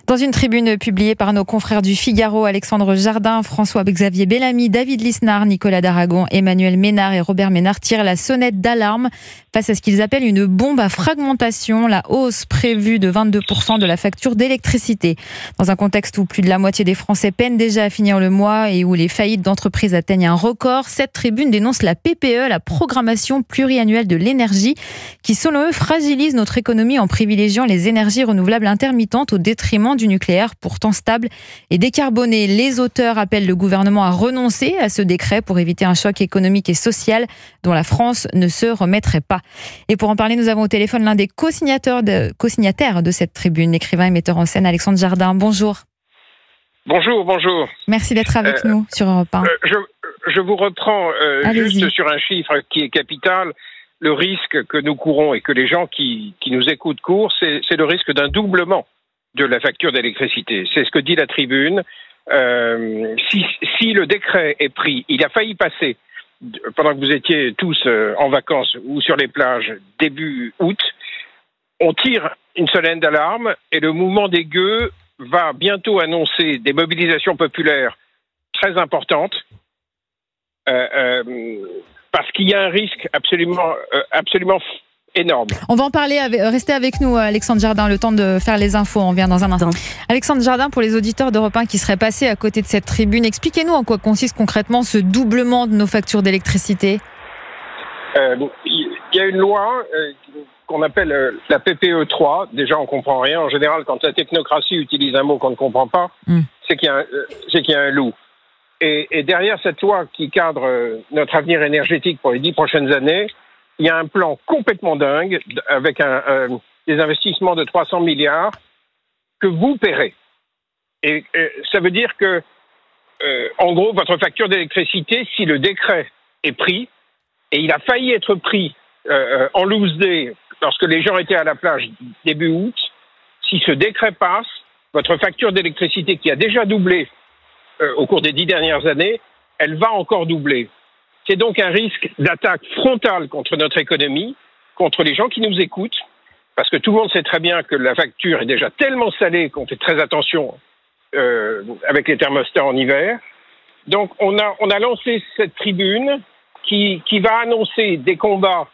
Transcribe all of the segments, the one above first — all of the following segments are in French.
Dans une tribune publiée par nos confrères du Figaro, Alexandre Jardin, François-Xavier Bellamy, David Lisnard, Nicolas Daragon, Emmanuel Ménard et Robert Ménard tirent la sonnette d'alarme face à ce qu'ils appellent une bombe à fragmentation, la hausse prévue de 22% de la facture d'électricité. Dans un contexte où plus de la moitié des Français peinent déjà à finir le mois et où les faillites d'entreprises atteignent un record, cette tribune dénonce la PPE, la programmation pluriannuelle de l'énergie, qui selon eux fragilise notre économie en privilégiant les énergies renouvelables intermittentes au détriment du nucléaire pourtant stable et décarboné. Les auteurs appellent le gouvernement à renoncer à ce décret pour éviter un choc économique et social dont la France ne se remettrait pas. Et pour en parler, nous avons au téléphone l'un des co-signataires de cette tribune, l'écrivain et metteur en scène Alexandre Jardin. Bonjour. Bonjour. Merci d'être avec nous sur Europe 1. Je vous reprends juste sur un chiffre qui est capital. Le risque que nous courons et que les gens qui nous écoutent courent, c'est le risque d'un doublement de la facture d'électricité. C'est ce que dit la tribune. Si le décret est pris, il a failli passer pendant que vous étiez tous en vacances ou sur les plages début août. On tire une sonnette d'alarme et le mouvement des gueux va bientôt annoncer des mobilisations populaires très importantes parce qu'il y a un risque absolument énorme. On va en parler, restez avec nous Alexandre Jardin, le temps de faire les infos, on revient dans un instant. Alexandre Jardin, pour les auditeurs d'Europe 1 qui seraient passés à côté de cette tribune, expliquez-nous en quoi consiste concrètement ce doublement de nos factures d'électricité. Il y a une loi qu'on appelle la PPE 3, déjà on ne comprend rien. En général, quand la technocratie utilise un mot qu'on ne comprend pas, c'est qu'il y a un loup. Et derrière cette loi qui cadre notre avenir énergétique pour les 10 prochaines années, il y a un plan complètement dingue avec des investissements de 300 milliards que vous paierez. Et ça veut dire que, en gros, votre facture d'électricité, si le décret est pris, et il a failli être pris en loose day lorsque les gens étaient à la plage début août, si ce décret passe, votre facture d'électricité qui a déjà doublé au cours des 10 dernières années, elle va encore doubler. C'est donc un risque d'attaque frontale contre notre économie, contre les gens qui nous écoutent, parce que tout le monde sait très bien que la facture est déjà tellement salée qu'on fait très attention avec les thermostats en hiver. Donc on a lancé cette tribune qui va annoncer des combats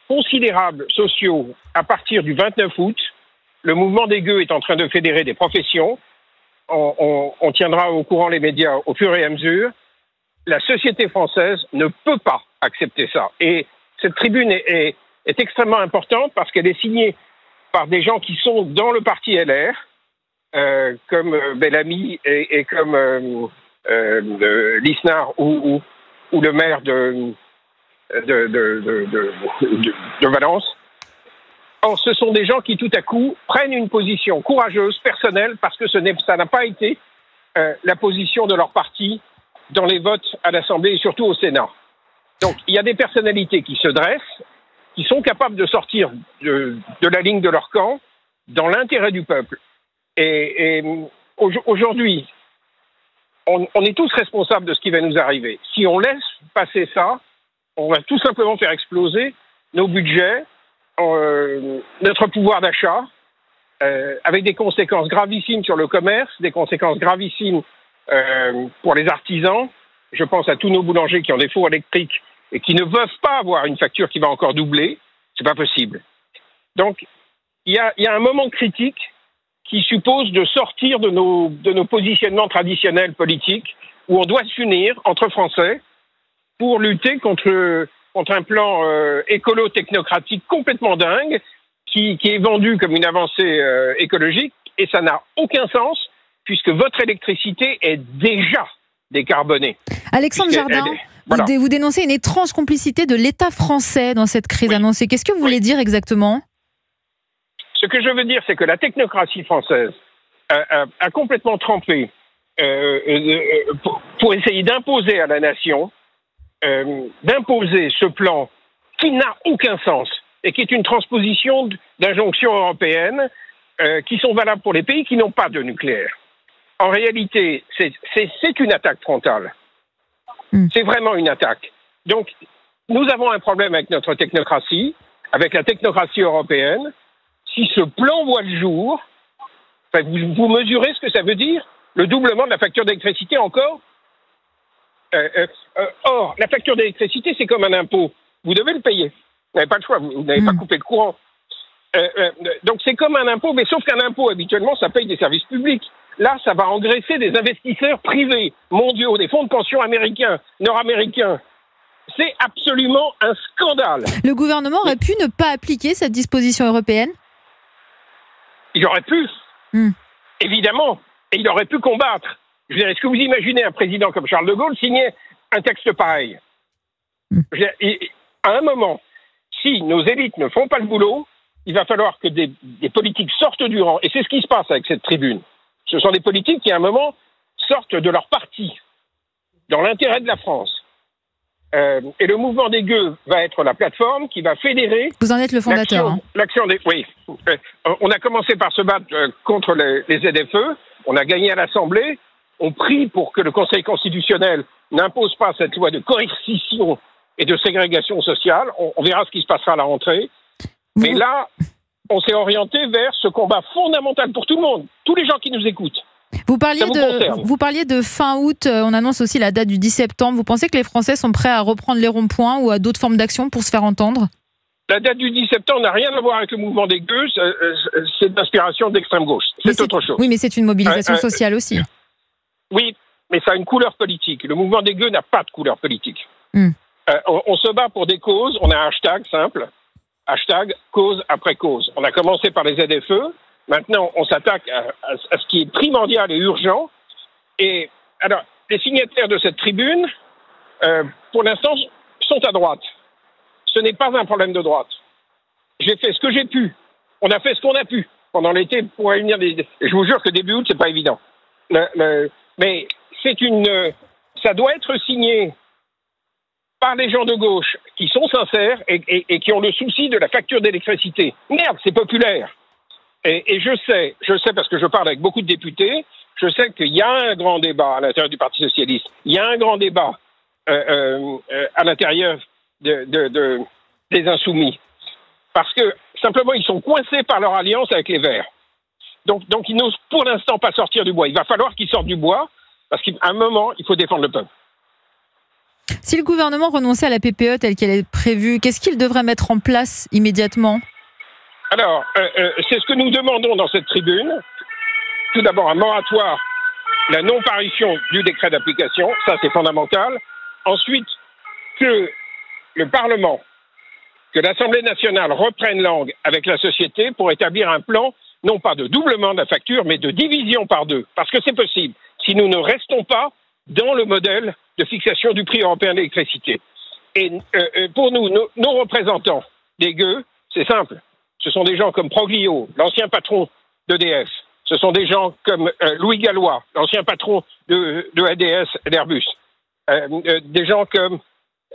considérables sociaux à partir du 29 août. Le mouvement des gueux est en train de fédérer des professions. On tiendra au courant les médias au fur et à mesure. La société française ne peut pas accepter ça. Et cette tribune est extrêmement importante parce qu'elle est signée par des gens qui sont dans le parti LR, comme Bellamy et comme Lisnard ou le maire de Valence. Or, ce sont des gens qui, tout à coup, prennent une position courageuse, personnelle, parce que ça n'a pas été la position de leur parti dans les votes à l'Assemblée et surtout au Sénat. Donc, il y a des personnalités qui se dressent, qui sont capables de sortir de la ligne de leur camp dans l'intérêt du peuple. Et aujourd'hui, on est tous responsables de ce qui va nous arriver. Si on laisse passer ça, on va tout simplement faire exploser nos budgets, notre pouvoir d'achat, avec des conséquences gravissimes sur le commerce, des conséquences gravissimes pour les artisans. Je pense à tous nos boulangers qui ont des fours électriques et qui ne peuvent pas avoir une facture qui va encore doubler. C'est pas possible. Donc, il y a un moment critique qui suppose de sortir de nos positionnements traditionnels politiques où on doit s'unir entre Français pour lutter contre un plan écolo-technocratique complètement dingue qui est vendu comme une avancée écologique et ça n'a aucun sens puisque votre électricité est déjà décarbonée. Alexandre Jardin, voilà. Vous dénoncez une étrange complicité de l'État français dans cette crise annoncée. Qu'est-ce que vous voulez dire exactement ? Ce que je veux dire, c'est que la technocratie française a complètement trempé pour essayer d'imposer à la nation, d'imposer ce plan qui n'a aucun sens et qui est une transposition d'injonctions européennes qui sont valables pour les pays qui n'ont pas de nucléaire. En réalité, c'est une attaque frontale. C'est vraiment une attaque. Donc, nous avons un problème avec notre technocratie, avec la technocratie européenne. Si ce plan voit le jour, Enfin, vous mesurez ce que ça veut dire? Le doublement de la facture d'électricité encore? Or, la facture d'électricité, c'est comme un impôt. Vous devez le payer. Vous n'avez pas le choix, vous n'avez pas coupé le courant. Donc c'est comme un impôt, mais sauf qu'un impôt, habituellement, ça paye des services publics. Là, ça va engraisser des investisseurs privés, mondiaux, des fonds de pension américains, nord-américains. C'est absolument un scandale. Le gouvernement aurait pu ne pas appliquer cette disposition européenne? Il aurait pu, évidemment, et il aurait pu combattre. Je veux dire, est-ce que vous imaginez un président comme Charles de Gaulle signer un texte pareil? À un moment, si nos élites ne font pas le boulot, il va falloir que des politiques sortent du rang. Et c'est ce qui se passe avec cette tribune. Ce sont des politiques qui, à un moment, sortent de leur parti, dans l'intérêt de la France. Et le mouvement des gueux va être la plateforme qui va fédérer... Vous en êtes le fondateur. L'action des... Oui. On a commencé par se battre contre les ZFE. On a gagné à l'Assemblée. On prie pour que le Conseil constitutionnel n'impose pas cette loi de coercition et de ségrégation sociale. On verra ce qui se passera à la rentrée. Mais là, on s'est orienté vers ce combat fondamental pour tout le monde, tous les gens qui nous écoutent. Vous parliez de fin août, on annonce aussi la date du 10 septembre. Vous pensez que les Français sont prêts à reprendre les ronds-points ou à d'autres formes d'action pour se faire entendre? La date du 10 septembre n'a rien à voir avec le mouvement des gueux, c'est d'inspiration d'extrême gauche. C'est autre chose. Oui, mais c'est une mobilisation sociale aussi. Oui, mais ça a une couleur politique. Le mouvement des gueux n'a pas de couleur politique. On se bat pour des causes, on a un hashtag simple, hashtag cause après cause. On a commencé par les ZFE, maintenant on s'attaque à ce qui est primordial et urgent. Et alors, les signataires de cette tribune, pour l'instant, sont à droite. Ce n'est pas un problème de droite. J'ai fait ce que j'ai pu. On a fait ce qu'on a pu pendant l'été pour réunir des... Je vous jure que début août, c'est pas évident. Mais ça doit être signé par les gens de gauche qui sont sincères et qui ont le souci de la facture d'électricité. Merde, c'est populaire. Et je sais parce que je parle avec beaucoup de députés, je sais qu'il y a un grand débat à l'intérieur du Parti socialiste. Il y a un grand débat à l'intérieur des Insoumis. Parce que, simplement, ils sont coincés par leur alliance avec les Verts. Donc ils n'osent pour l'instant pas sortir du bois. Il va falloir qu'ils sortent du bois, parce qu'à un moment, il faut défendre le peuple. Si le gouvernement renonçait à la PPE telle qu'elle est prévue, qu'est-ce qu'il devrait mettre en place immédiatement? Alors, c'est ce que nous demandons dans cette tribune. Tout d'abord, un moratoire, la non-parution du décret d'application, ça c'est fondamental. Ensuite, que le Parlement, que l'Assemblée nationale reprenne langue avec la société pour établir un plan, non pas de doublement de la facture, mais de division par deux. Parce que c'est possible, si nous ne restons pas dans le modèle de fixation du prix européen de l'électricité. Et pour nous, nos représentants des gueux, c'est simple. Ce sont des gens comme Proglio, l'ancien patron d'EDF. Ce sont des gens comme Louis Gallois, l'ancien patron de ADS et d'Airbus. Des gens comme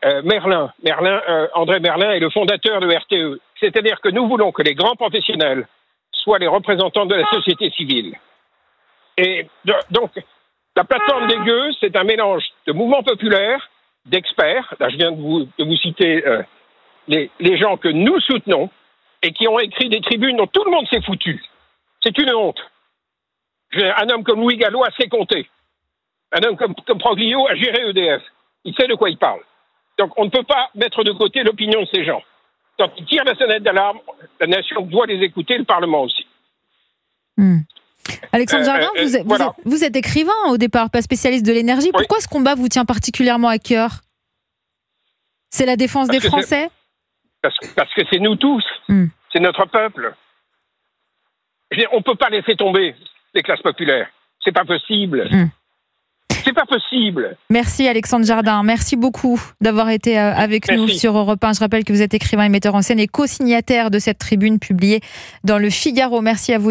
André Merlin est le fondateur de RTE. C'est-à-dire que nous voulons que les grands professionnels soient les représentants de la société civile. Et donc, la plateforme des gueux, c'est un mélange de mouvements populaires, d'experts. Là, je viens de vous citer les gens que nous soutenons et qui ont écrit des tribunes dont tout le monde s'est foutu. C'est une honte. Un homme comme Louis Gallois sait compter. Un homme comme Proglio a géré EDF. Il sait de quoi il parle. Donc, on ne peut pas mettre de côté l'opinion de ces gens. Quand ils tirent la sonnette d'alarme, la nation doit les écouter, le Parlement aussi. Alexandre Jardin, vous êtes écrivain au départ, pas spécialiste de l'énergie. Oui. Pourquoi ce combat vous tient particulièrement à cœur? C'est la défense des Français? Parce que c'est nous tous. C'est notre peuple. On ne peut pas laisser tomber les classes populaires. C'est pas possible. C'est pas possible. Merci Alexandre Jardin. Merci beaucoup d'avoir été avec nous sur Europe 1. Je rappelle que vous êtes écrivain et metteur en scène et co-signataire de cette tribune publiée dans Le Figaro. Merci à vous.